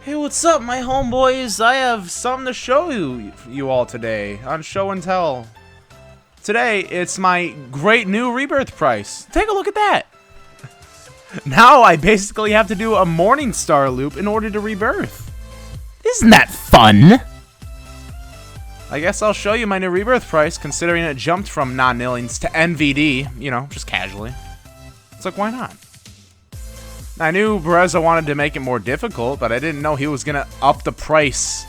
Hey, what's up, my homeboys? I have something to show you all today on Show and Tell. Today, it's my great new Rebirth price. Take a look at that. Now I basically have to do a Morning Star loop in order to Rebirth. Isn't that fun? I guess I'll show you my new Rebirth price, considering it jumped from non-nillings to NVD, you know, just casually. It's like, why not? I knew Bereza wanted to make it more difficult, but I didn't know he was going to up the price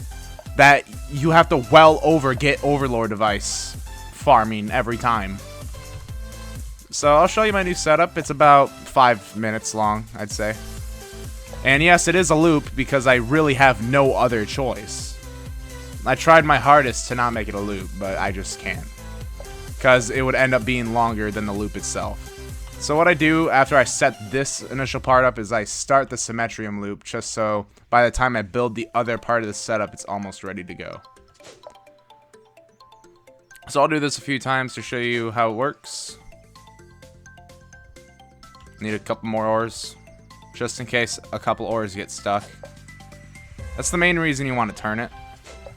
that you have to get Overlord device farming every time. So I'll show you my new setup. It's about 5 minutes long, I'd say. And yes, it is a loop because I really have no other choice. I tried my hardest to not make it a loop, but I just can't. Because it would end up being longer than the loop itself. So what I do after I set this initial part up is I start the Symmetrium loop just so by the time I build the other part of the setup, it's almost ready to go. So I'll do this a few times to show you how it works. Need a couple more ores, just in case a couple ores get stuck. That's the main reason you want to turn it.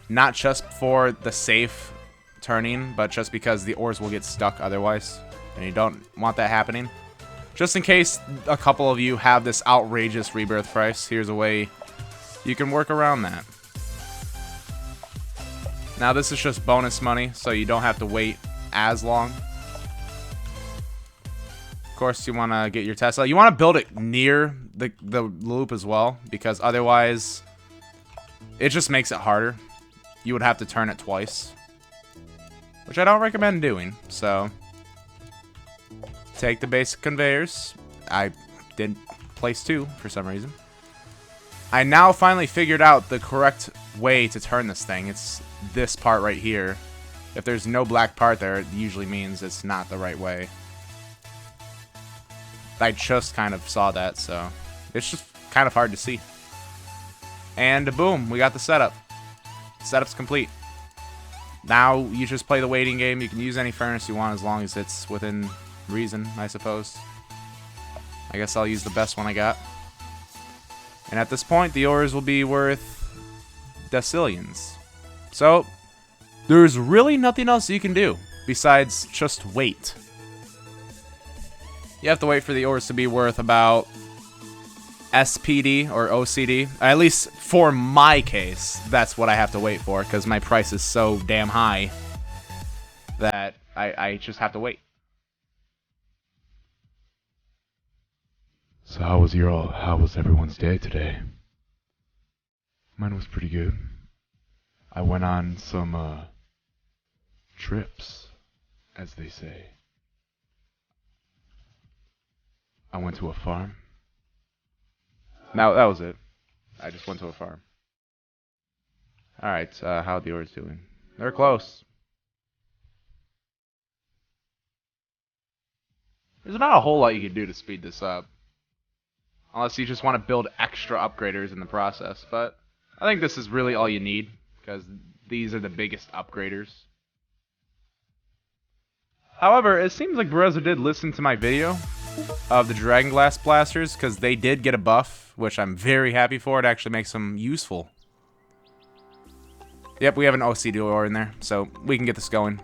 Not just for the safe turning, but just because the ores will get stuck otherwise. And you don't want that happening. Just in case a couple of you have this outrageous Rebirth price, here's a way you can work around that. Now this is just bonus money, so you don't have to wait as long. Of course, you want to get your Tesla. You want to build it near the loop as well, because otherwise it just makes it harder. You would have to turn it twice, which I don't recommend doing, so... Take the basic conveyors. I didn't place 2 for some reason. I now finally figured out the correct way to turn this thing. It's this part right here. If there's no black part there, it usually means it's not the right way. I just kind of saw that, so it's just kind of hard to see. And boom, we got the setup. Setup's complete. Now you just play the waiting game. You can use any furnace you want as long as it's within reason, I suppose. I guess I'll use the best one I got. And at this point, the ores will be worth decillions. So, there's really nothing else you can do besides just wait. You have to wait for the ores to be worth about SPD or OCD. At least for my case, that's what I have to wait for, because my price is so damn high that I just have to wait. So how was everyone's day today? Mine was pretty good. I went on some trips, as they say. I went to a farm. Now that was it. I just went to a farm. Alright, how are the ores doing? They're close. There's not a whole lot you can do to speed this up. Unless you just want to build extra upgraders in the process. But I think this is really all you need, because these are the biggest upgraders. However, it seems like Bereza did listen to my video of the Dragon Glass Blasters, because they did get a buff, which I'm very happy for. It actually makes them useful. Yep, we have an OCD ore in there, so we can get this going.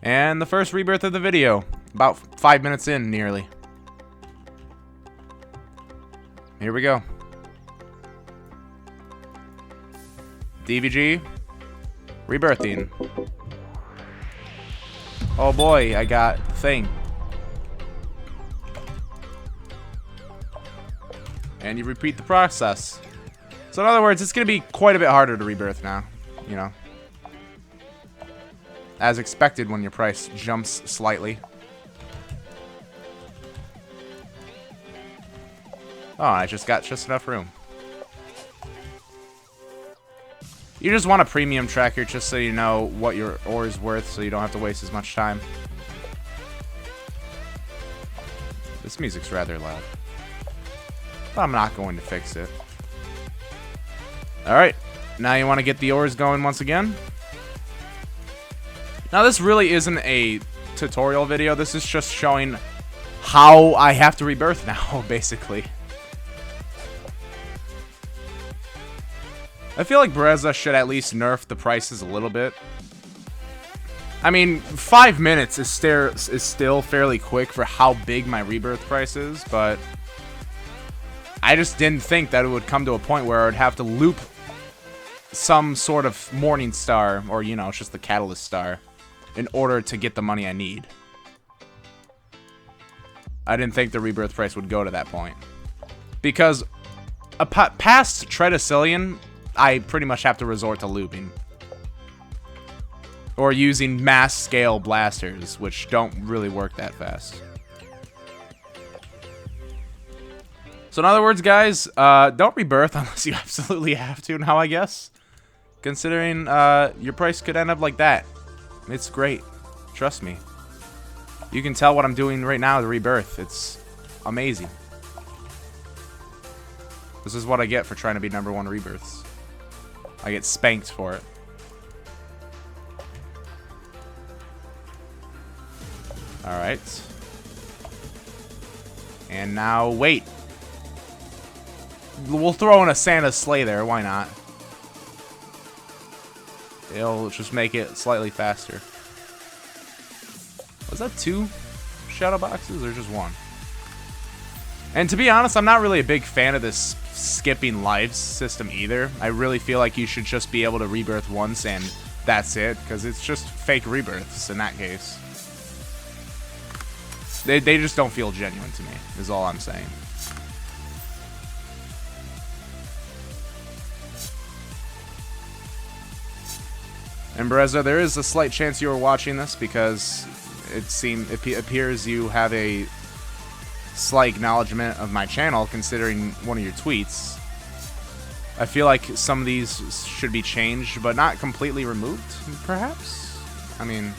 And the first rebirth of the video, about 5 minutes in, nearly. Here we go. DVG. Rebirthing. Oh boy, I got the thing. And you repeat the process. So in other words, it's going to be quite a bit harder to rebirth now. You know. As expected when your price jumps slightly. Oh, I just got just enough room. You just want a premium tracker just so you know what your ore is worth, so you don't have to waste as much time. This music's rather loud. But I'm not going to fix it. Alright, now you want to get the ores going once again. Now this really isn't a tutorial video, this is just showing how I have to rebirth now, basically. I feel like Bereza should at least nerf the prices a little bit. I mean, 5 minutes is still fairly quick for how big my Rebirth price is, but I just didn't think that it would come to a point where I would have to loop some sort of Morning Star, or, you know, it's just the Catalyst Star, in order to get the money I need. I didn't think the Rebirth price would go to that point. Because past Tredicillion, I pretty much have to resort to looping. Or using mass scale blasters, which don't really work that fast. So in other words, guys, don't rebirth unless you absolutely have to now, I guess. Considering your price could end up like that. It's great. Trust me. You can tell what I'm doing right now with Rebirth. It's amazing. This is what I get for trying to be #1 Rebirths. I get spanked for it. Alright. And now, wait. We'll throw in a Santa's sleigh there, why not? It'll just make it slightly faster. Was that 2 shadow boxes or just 1? And to be honest, I'm not really a big fan of this skipping lives system either. I really feel like you should just be able to rebirth once and that's it, because it's just fake rebirths in that case. They just don't feel genuine to me, is all I'm saying. And Bereza, there is a slight chance you were watching this because it appears you have a slight acknowledgement of my channel considering one of your tweets. I feel like some of these should be changed, but not completely removed, perhaps? I mean,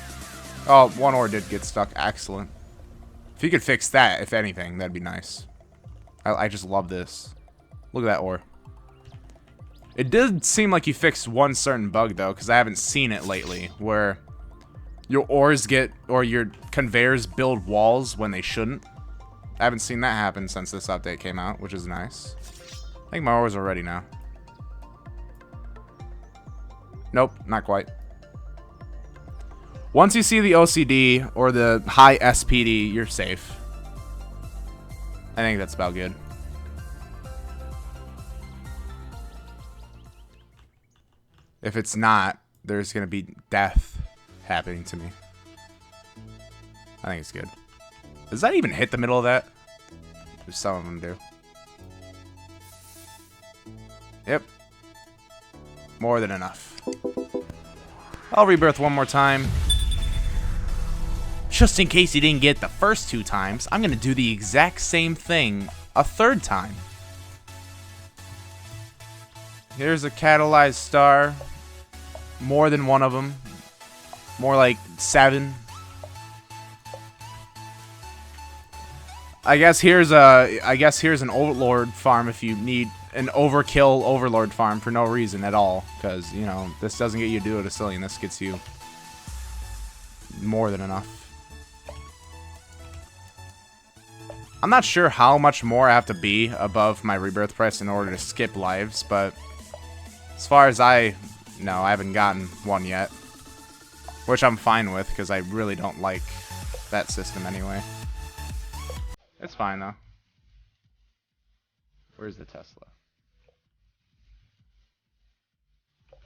oh, one ore did get stuck. Excellent. If you could fix that, if anything, that'd be nice. I just love this. Look at that ore. It did seem like you fixed one certain bug, though, because I haven't seen it lately, where your ores get, or your conveyors build walls when they shouldn't. I haven't seen that happen since this update came out, which is nice. I think my ores are ready now. Nope, not quite. Once you see the OCD or the high SPD, you're safe. I think that's about good. If it's not, there's going to be death happening to me. I think it's good. Does that even hit the middle of that? Some of them do. Yep. More than enough. I'll rebirth one more time. Just in case you didn't get the first 2 times, I'm going to do the exact same thing a 3rd time. Here's a catalyzed star. More than one of them. More like 7. I guess here's an Overlord farm if you need an overkill Overlord farm for no reason at all. Because, you know, this doesn't get you to do a Decillion. This gets you more than enough. I'm not sure how much more I have to be above my rebirth price in order to skip lives, but as far as I know, I haven't gotten one yet. Which I'm fine with, because I really don't like that system anyway. It's fine, though. Where's the Tesla?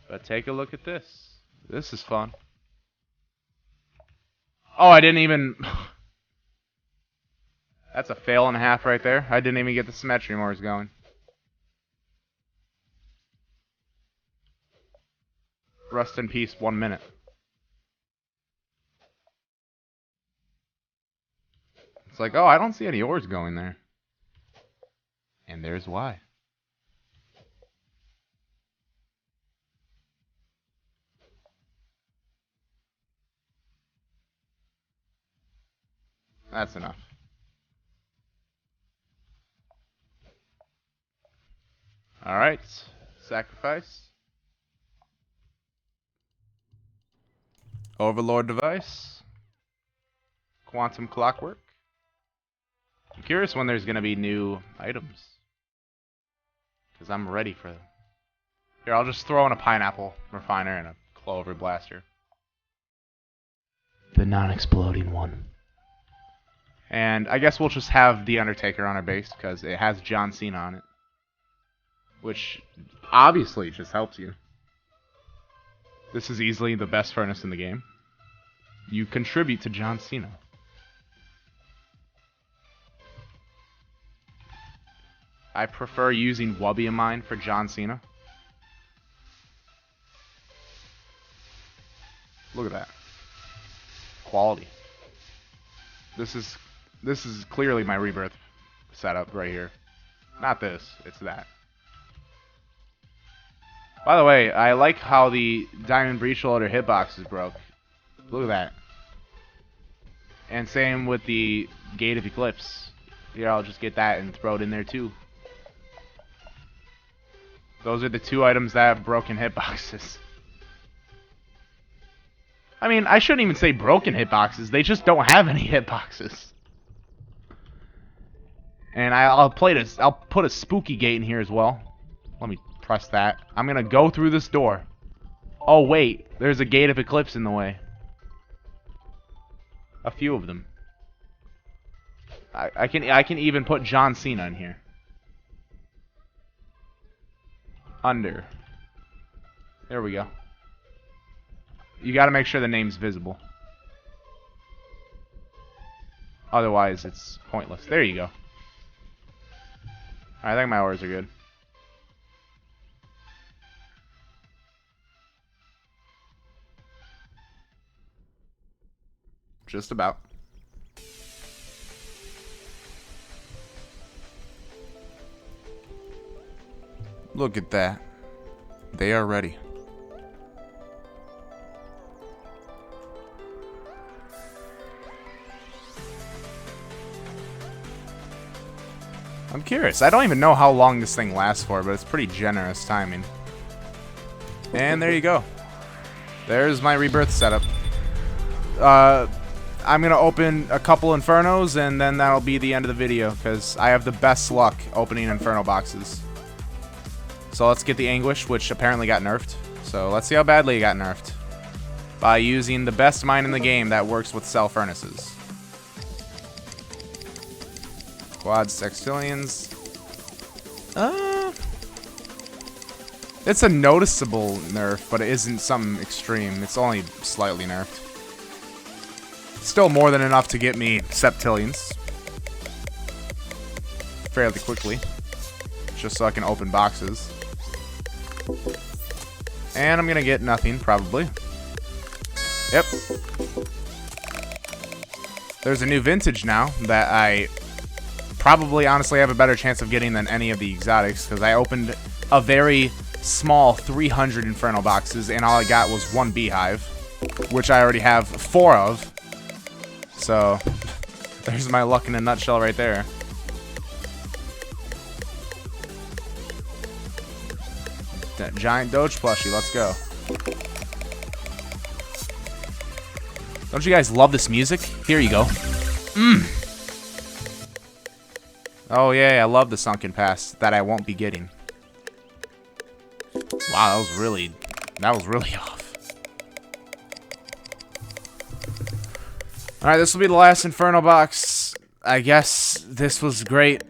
But take a look at this. This is fun. Oh, I didn't even... That's a fail and a half right there. I didn't even get the symmetry mores going. Rest in peace, 1 minute. It's like, oh, I don't see any ores going there. And there's why. That's enough. Alright. Sacrifice. Overlord device. Quantum clockwork. I'm curious when there's going to be new items. Because I'm ready for them. Here, I'll just throw in a pineapple refiner and a clover blaster. The non-exploding one. And I guess we'll just have The Undertaker on our base because it has John Cena on it. Which obviously just helps you. This is easily the best furnace in the game. You contribute to John Cena. I prefer using Wubbiamine for John Cena. Look at that. Quality. This is clearly my Rebirth setup right here. Not this, it's that. By the way, I like how the Diamond Breach Loader hitbox is broke. Look at that. And same with the Gate of Eclipse. Here, I'll just get that and throw it in there too. Those are the two items that have broken hitboxes. I mean, I shouldn't even say broken hitboxes. They just don't have any hitboxes. And I'll put a spooky gate in here as well. Let me press that. I'm gonna go through this door. Oh wait, there's a Gate of Eclipse in the way. A few of them. I can even put John Cena in here. Under. There we go. You gotta make sure the name's visible. Otherwise, it's pointless. There you go. I think my orders are good. Just about. Look at that. They are ready. I'm curious. I don't even know how long this thing lasts for, but it's pretty generous timing. And there you go. There's my Rebirth setup. I'm going to open a couple Infernos, and then that'll be the end of the video, because I have the best luck opening Inferno boxes. So let's get the Anguish, which apparently got nerfed. So let's see how badly it got nerfed. By using the best mine in the game that works with cell furnaces. Quad Sextillions. It's a noticeable nerf, but it isn't something extreme. It's only slightly nerfed. Still more than enough to get me Septillions. Fairly quickly. Just so I can open boxes. And I'm gonna get nothing, probably. Yep. There's a new vintage now that I probably honestly have a better chance of getting than any of the exotics, because I opened a very small 300 Inferno boxes and all I got was one beehive, which I already have 4 of. So there's my luck in a nutshell right there. That giant Doge plushie, let's go. Don't you guys love this music? Here you go. Oh yeah, I love the sunken pass that I won't be getting. Wow, that was really off. Alright, this will be the last Inferno box. I guess this was great.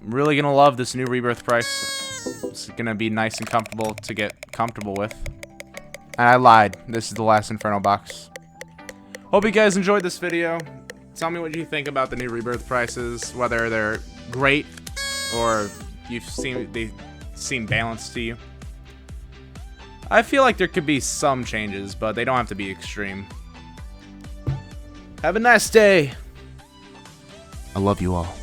I'm really gonna love this new Rebirth price. It's gonna be nice and comfortable to get comfortable with. And I lied. This is the last Inferno box. Hope you guys enjoyed this video. Tell me what you think about the new Rebirth prices, whether they're great or they seem balanced to you. I feel like there could be some changes, but they don't have to be extreme. Have a nice day. I love you all.